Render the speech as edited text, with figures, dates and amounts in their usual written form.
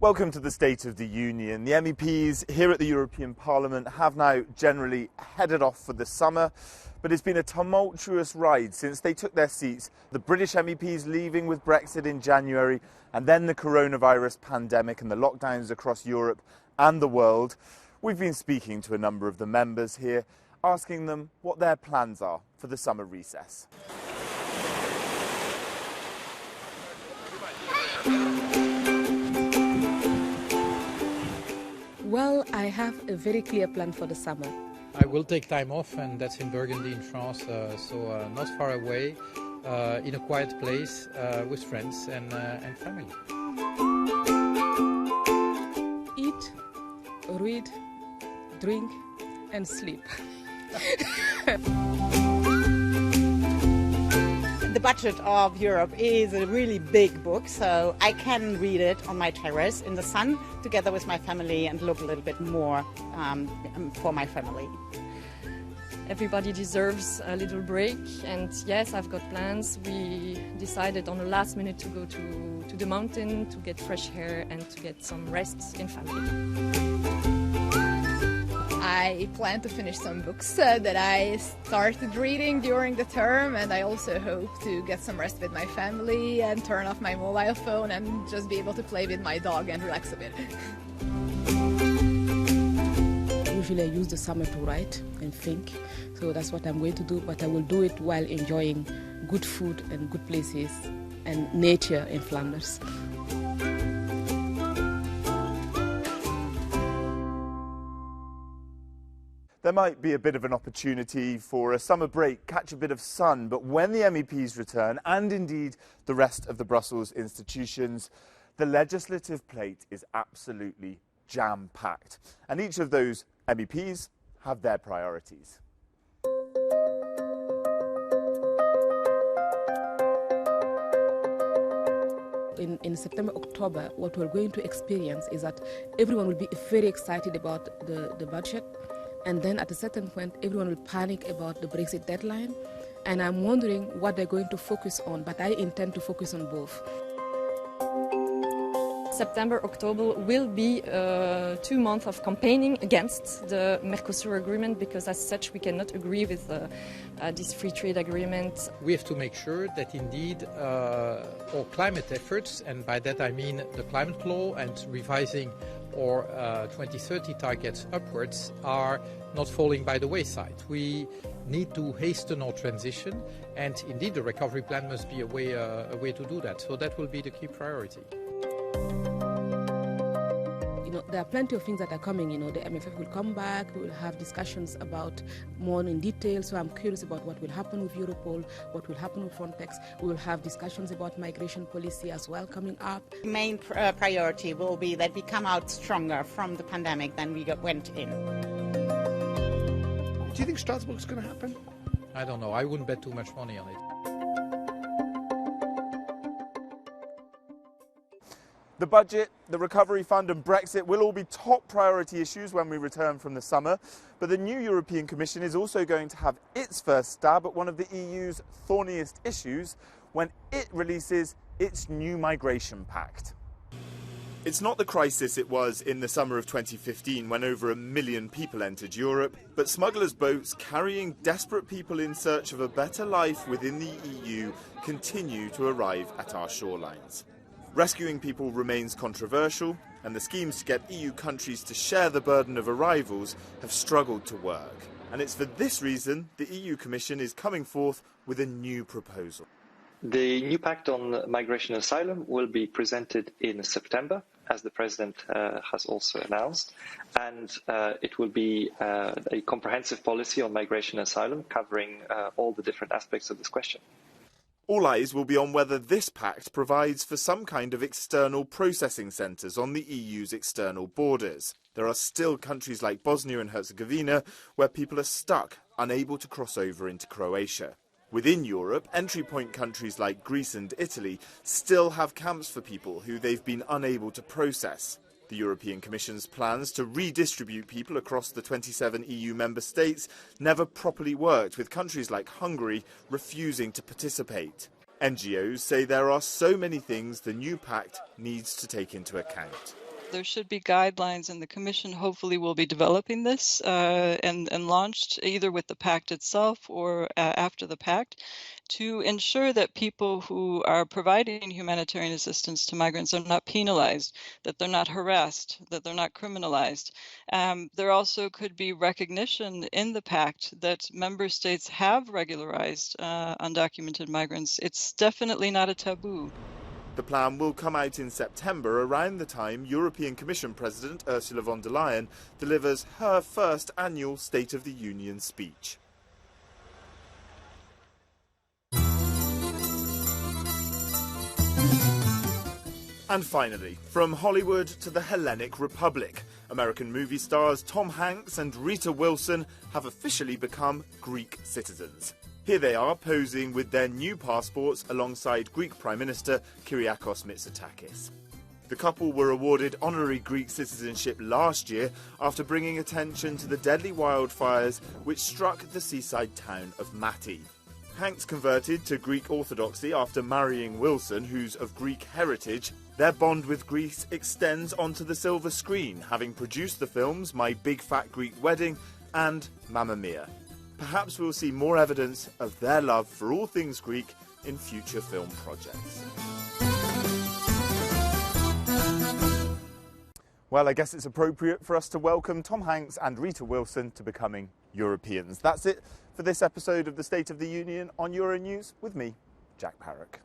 Welcome to the State of the Union. The MEPs here at the European Parliament have now generally headed off for the summer, but it's been a tumultuous ride since they took their seats. The British MEPs leaving with Brexit in January, and then the coronavirus pandemic and the lockdowns across Europe and the world. We've been speaking to a number of the members here, asking them what their plans are for the summer recess. Well, I have a very clear plan for the summer. I will take time off, and that's in Burgundy in France, so not far away, in a quiet place with friends and family. Eat, read, drink and sleep. The budget of Europe is a really big book, so I can read it on my terrace in the sun together with my family and look a little bit more for my family. Everybody deserves a little break, and yes, I've got plans. We decided on the last minute to go to the mountain to get fresh air and to get some rest in family. I plan to finish some books that I started reading during the term, and I also hope to get some rest with my family and turn off my mobile phone and just be able to play with my dog and relax a bit. Usually I use the summer to write and think, so that's what I'm going to do, but I will do it while enjoying good food and good places and nature in Flanders. There might be a bit of an opportunity for a summer break, catch a bit of sun, but when the MEPs return, and indeed the rest of the Brussels institutions, the legislative plate is absolutely jam-packed. And each of those MEPs have their priorities. In September, October, what we're going to experience is that everyone will be very excited about the budget. And then at a certain point, everyone will panic about the Brexit deadline. And I'm wondering what they're going to focus on, but I intend to focus on both. September, October will be 2 months of campaigning against the Mercosur agreement, because as such we cannot agree with this free trade agreement. We have to make sure that indeed our climate efforts, and by that I mean the climate law and revising our 2030 targets upwards, are not falling by the wayside. We need to hasten our transition, and indeed the recovery plan must be a way to do that. So that will be the key priority. There are plenty of things that are coming. The MFF will come back, we will have discussions about more in detail, so I'm curious about what will happen with Europol, what will happen with Frontex. We will have discussions about migration policy as well coming up. The main priority will be that we come out stronger from the pandemic than we went in. Do you think Strasbourg's going to happen? I don't know. I wouldn't bet too much money on it. The budget, the recovery fund and Brexit will all be top priority issues when we return from the summer. But the new European Commission is also going to have its first stab at one of the EU's thorniest issues when it releases its new migration pact. It's not the crisis it was in the summer of 2015 when over 1 million people entered Europe, but smugglers' boats carrying desperate people in search of a better life within the EU continue to arrive at our shorelines. Rescuing people remains controversial, and the schemes to get EU countries to share the burden of arrivals have struggled to work. And it's for this reason the EU Commission is coming forth with a new proposal. The new pact on migration and asylum will be presented in September, as the President has also announced, and it will be a comprehensive policy on migration and asylum covering all the different aspects of this question. All eyes will be on whether this pact provides for some kind of external processing centres on the EU's external borders. There are still countries like Bosnia and Herzegovina where people are stuck, unable to cross over into Croatia. Within Europe, entry point countries like Greece and Italy still have camps for people who they've been unable to process. The European Commission's plans to redistribute people across the 27 EU member states never properly worked, with countries like Hungary refusing to participate. NGOs say there are so many things the new pact needs to take into account. there should be guidelines, and the Commission hopefully will be developing this and launched either with the pact itself or after the pact, to ensure that people who are providing humanitarian assistance to migrants are not penalized, that they're not harassed, that they're not criminalized. There also could be recognition in the pact that member states have regularized undocumented migrants. It's definitely not a taboo. The plan will come out in September, around the time European Commission President Ursula von der Leyen delivers her first annual State of the Union speech. And finally, from Hollywood to the Hellenic Republic, American movie stars Tom Hanks and Rita Wilson have officially become Greek citizens. Here they are posing with their new passports alongside Greek Prime Minister Kyriakos Mitsotakis. The couple were awarded honorary Greek citizenship last year after bringing attention to the deadly wildfires which struck the seaside town of Mati. Hanks converted to Greek Orthodoxy after marrying Wilson, who's of Greek heritage. Their bond with Greece extends onto the silver screen, having produced the films My Big Fat Greek Wedding and Mamma Mia. Perhaps we'll see more evidence of their love for all things Greek in future film projects. Well, I guess it's appropriate for us to welcome Tom Hanks and Rita Wilson to becoming Europeans. That's it for this episode of the State of the Union on Euronews with me, Jack Parrock.